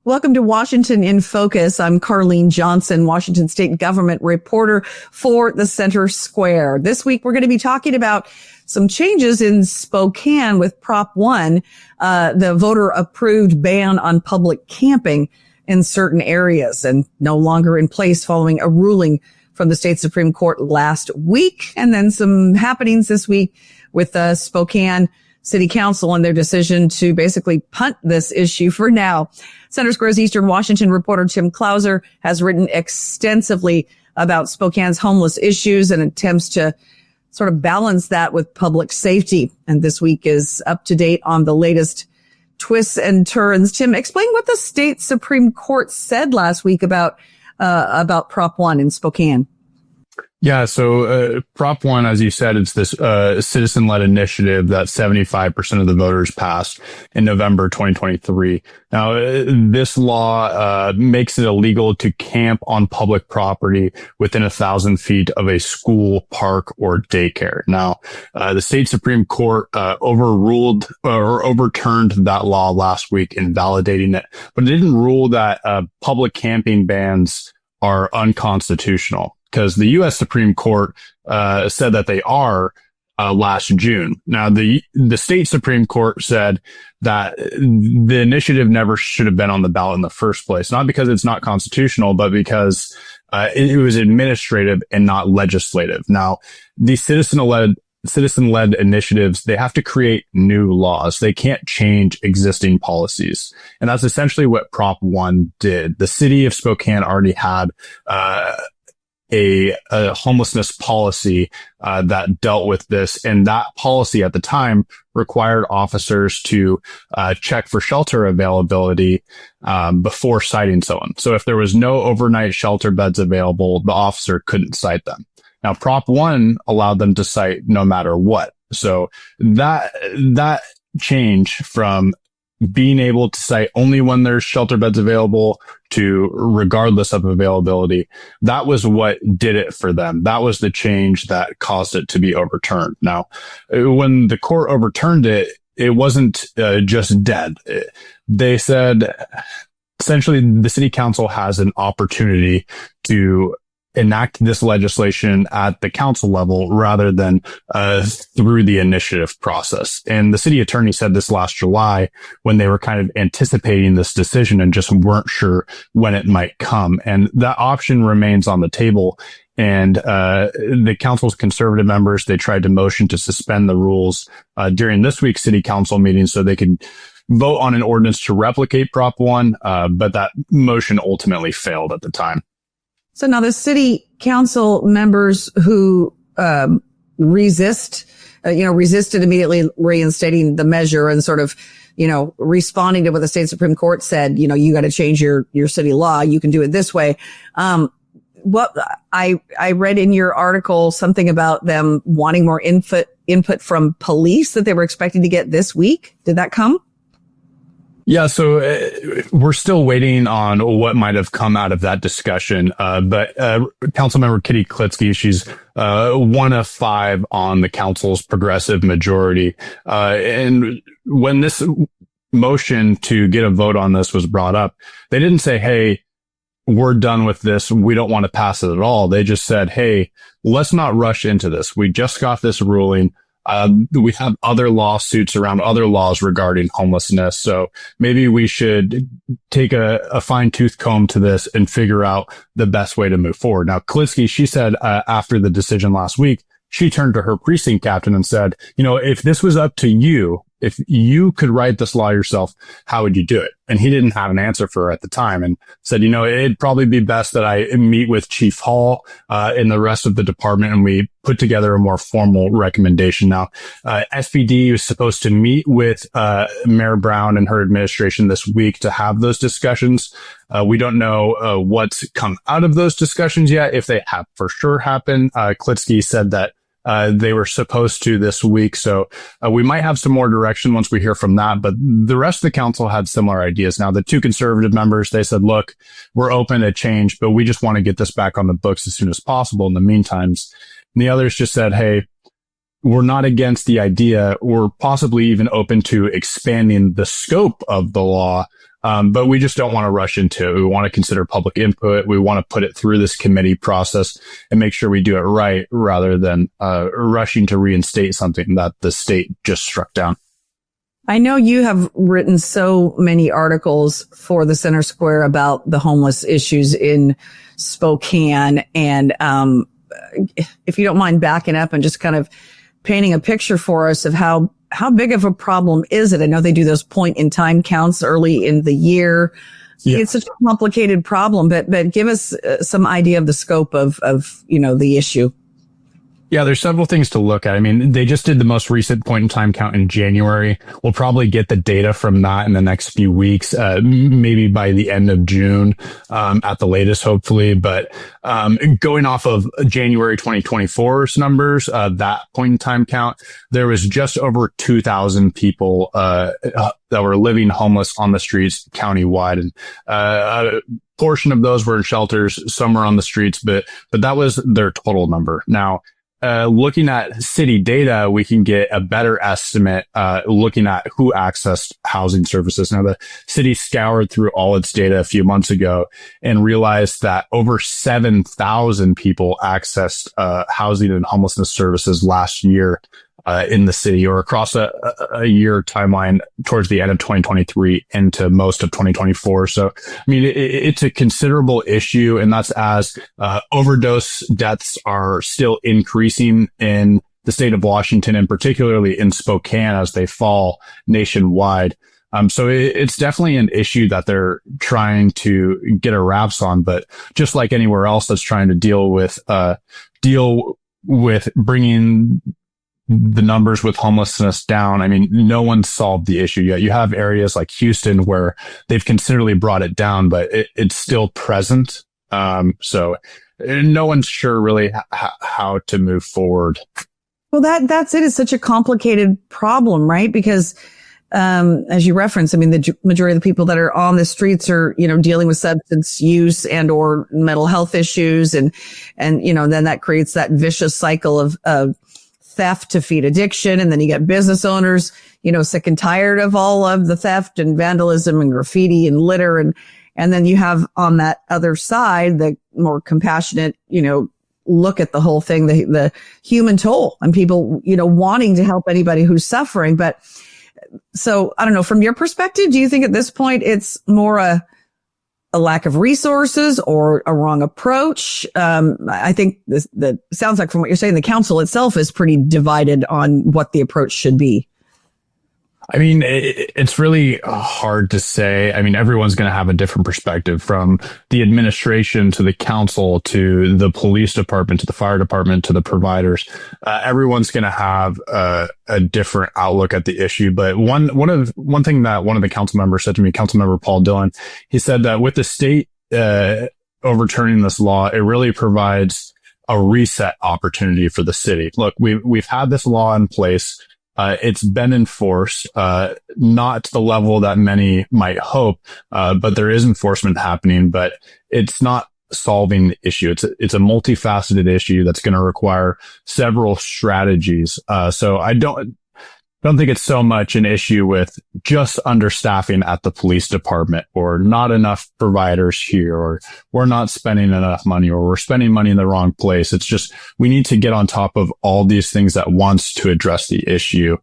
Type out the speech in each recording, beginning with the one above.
Welcome to Washington in Focus. I'm Carlene Johnson, Washington State government reporter for the Center Square. This week, we're going to be talking about some changes in Spokane with Prop 1, the voter-approved ban on public camping in certain areas, and no longer in place following a ruling from the state Supreme Court last week. And then some happenings this week with Spokane City Council and their decision to basically punt this issue for now. Center Square's Eastern Washington reporter Tim Clauser has written extensively about Spokane's homeless issues and attempts to sort of balance that with public safety. And this week is up to date on the latest twists and turns. Tim, explain what the state Supreme Court said last week about Prop 1 in Spokane. Yeah, so Prop 1, as you said, it's this citizen-led initiative that 75% of the voters passed in November 2023. Now, this law makes it illegal to camp on public property within 1,000 feet of a school, park, or daycare. Now, the state Supreme Court overruled or overturned that law last week, invalidating it, but it didn't rule that public camping bans are unconstitutional, because the U.S. Supreme Court said that they are last June. Now, the state Supreme Court said that the initiative never should have been on the ballot in the first place, not because it's not constitutional, but because it was administrative and not legislative. Now, these citizen-led initiatives, they have to create new laws. They can't change existing policies. And that's essentially what Prop 1 did. The city of Spokane already had a homelessness policy that dealt with this, and that policy at the time required officers to check for shelter availability before citing someone. So if there was no overnight shelter beds available, the officer couldn't cite them. Now, Prop 1 allowed them to cite no matter what. So that change from being able to cite only when there's shelter beds available to regardless of availability, that was what did it for them. That was the change that caused it to be overturned. Now, when the court overturned it, it wasn't just dead. They said, essentially, the city council has an opportunity to enact this legislation at the council level rather than through the initiative process. And the city attorney said this last July when they were kind of anticipating this decision and just weren't sure when it might come. And that option remains on the table. And the council's conservative members, they tried to motion to suspend the rules during this week's city council meeting so they could vote on an ordinance to replicate Prop 1, but that motion ultimately failed at the time. So now the city council members who resisted immediately reinstating the measure and sort of, responding to what the state Supreme Court said, you got to change your city law. You can do it this way. What I read in your article something about them wanting more input from police that they were expecting to get this week. Did that come? Yeah, so we're still waiting on what might have come out of that discussion. But Councilmember Kitty Klitsky, she's one of 5 on the council's progressive majority. And when this motion to get a vote on this was brought up, they didn't say, hey, we're done with this. We don't want to pass it at all. They just said, hey, let's not rush into this. We just got this ruling. We have other lawsuits around other laws regarding homelessness. So maybe we should take a fine-tooth comb to this and figure out the best way to move forward. Now, Klitsky, she said after the decision last week, she turned to her precinct captain and said, if this was up to you, if you could write this law yourself, how would you do it? And he didn't have an answer for her at the time and said, it'd probably be best that I meet with Chief Hall and the rest of the department and we put together a more formal recommendation. Now, SPD was supposed to meet with Mayor Brown and her administration this week to have those discussions. We don't know what's come out of those discussions yet, if they have for sure happened. Klitsky said that they were supposed to this week. So we might have some more direction once we hear from that. But the rest of the council had similar ideas. Now, the 2 conservative members, they said, look, we're open to change, but we just want to get this back on the books as soon as possible in the meantime. And the others just said, hey, we're not against the idea. We're possibly even open to expanding the scope of the law But we just don't want to rush into it. We want to consider public input. We want to put it through this committee process and make sure we do it right rather than rushing to reinstate something that the state just struck down. I know you have written so many articles for the Center Square about the homeless issues in Spokane. And if you don't mind backing up and just kind of painting a picture for us of how big of a problem is it? I know they do those point in time counts early in the year. Yeah. It's such a complicated problem, but give us some idea of the scope of the issue. Yeah, there's several things to look at. I mean, they just did the most recent point in time count in January. We'll probably get the data from that in the next few weeks, maybe by the end of June, at the latest, hopefully. But going off of January 2024's numbers, that point in time count, there was just over 2,000 people that were living homeless on the streets countywide. And a portion of those were in shelters, some were on the streets, but that was their total number. Now, looking at city data, we can get a better estimate, looking at who accessed housing services. Now, the city scoured through all its data a few months ago and realized that over 7,000 people accessed, housing and homelessness services last year, in the city, or across a year timeline towards the end of 2023 into most of 2024. So, I mean, it's a considerable issue, and that's as overdose deaths are still increasing in the state of Washington, and particularly in Spokane as they fall nationwide. So it's definitely an issue that they're trying to get a wraps on, but just like anywhere else that's trying to deal with bringing the numbers with homelessness down. I mean, no one solved the issue yet. You have areas like Houston where they've considerably brought it down, but it's still present. So no one's sure really how to move forward. Well, that's it. It's such a complicated problem, right? Because, as you referenced, I mean, the majority of the people that are on the streets are, dealing with substance use and or mental health issues. And, then that creates that vicious cycle of theft to feed addiction. And then you get business owners, sick and tired of all of the theft and vandalism and graffiti and litter. And then you have on that other side, the more compassionate, look at the whole thing, the human toll and people, wanting to help anybody who's suffering. But so I don't know, from your perspective, do you think at this point it's more a lack of resources or a wrong approach? I think that sounds like from what you're saying, the council itself is pretty divided on what the approach should be. I mean, it's really hard to say. I mean, everyone's going to have a different perspective, from the administration to the council to the police department to the fire department to the providers. Everyone's going to have a different outlook at the issue. But one thing that one of the council members said to me, Councilmember Paul Dillon, he said that with the state overturning this law, it really provides a reset opportunity for the city. Look, we've had this law in place. It's been enforced, not to the level that many might hope, but there is enforcement happening, but it's not solving the issue. It's a multifaceted issue that's going to require several strategies. So I don't think it's so much an issue with just understaffing at the police department, or not enough providers here, or we're not spending enough money, or we're spending money in the wrong place. It's just, we need to get on top of all these things at once to address the issue.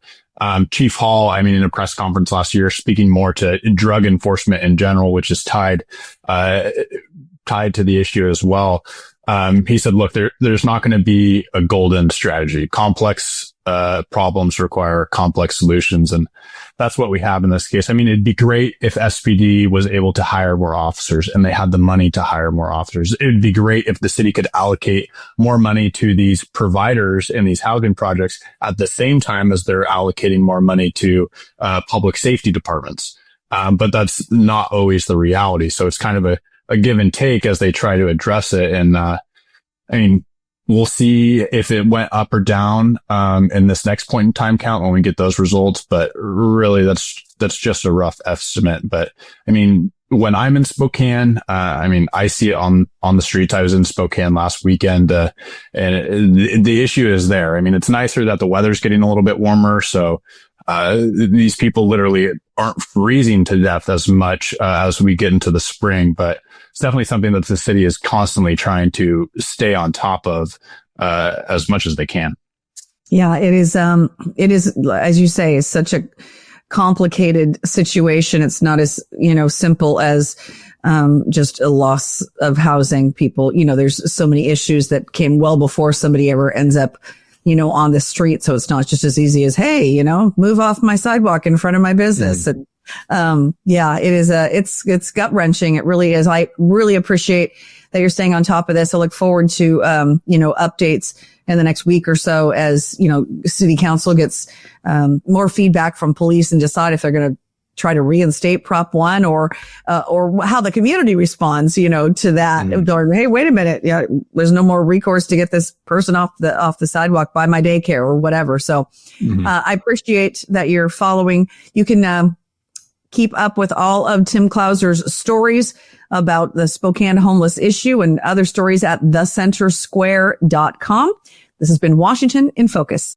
Chief Hall, in a press conference last year, speaking more to drug enforcement in general, which is tied to the issue as well. He said, look, there's not going to be a golden strategy. Complex problems require complex solutions. And that's what we have in this case. It'd be great if SPD was able to hire more officers and they had the money to hire more officers. It would be great if the city could allocate more money to these providers in these housing projects at the same time as they're allocating more money to public safety departments. But that's not always the reality. So it's kind of a give and take as they try to address it. And we'll see if it went up or down in this next point in time count when we get those results. But really, that's just a rough estimate. But when I'm in Spokane, I see it on the streets. I was in Spokane last weekend, and the issue is there. It's nicer that the weather's getting a little bit warmer, so These people literally aren't freezing to death as much as we get into the spring, but it's definitely something that the city is constantly trying to stay on top of as much as they can. Yeah, it is, as you say, it's such a complicated situation. It's not as, simple as just a loss of housing. People, there's so many issues that came well before somebody ever ends up, on the street. So it's not just as easy as, hey, move off my sidewalk in front of my business. And, it is it's gut wrenching. It really is. I really appreciate that you're staying on top of this. I look forward to, updates in the next week or so as, city council gets, more feedback from police and decide if they're going to try to reinstate Prop 1 or how the community responds, to that. Mm-hmm. Or, hey, wait a minute. Yeah, there's no more recourse to get this person off the sidewalk by my daycare or whatever. So, I appreciate that you're following. You can, keep up with all of Tim Clauser's stories about the Spokane homeless issue and other stories at thecentersquare.com. This has been Washington in Focus.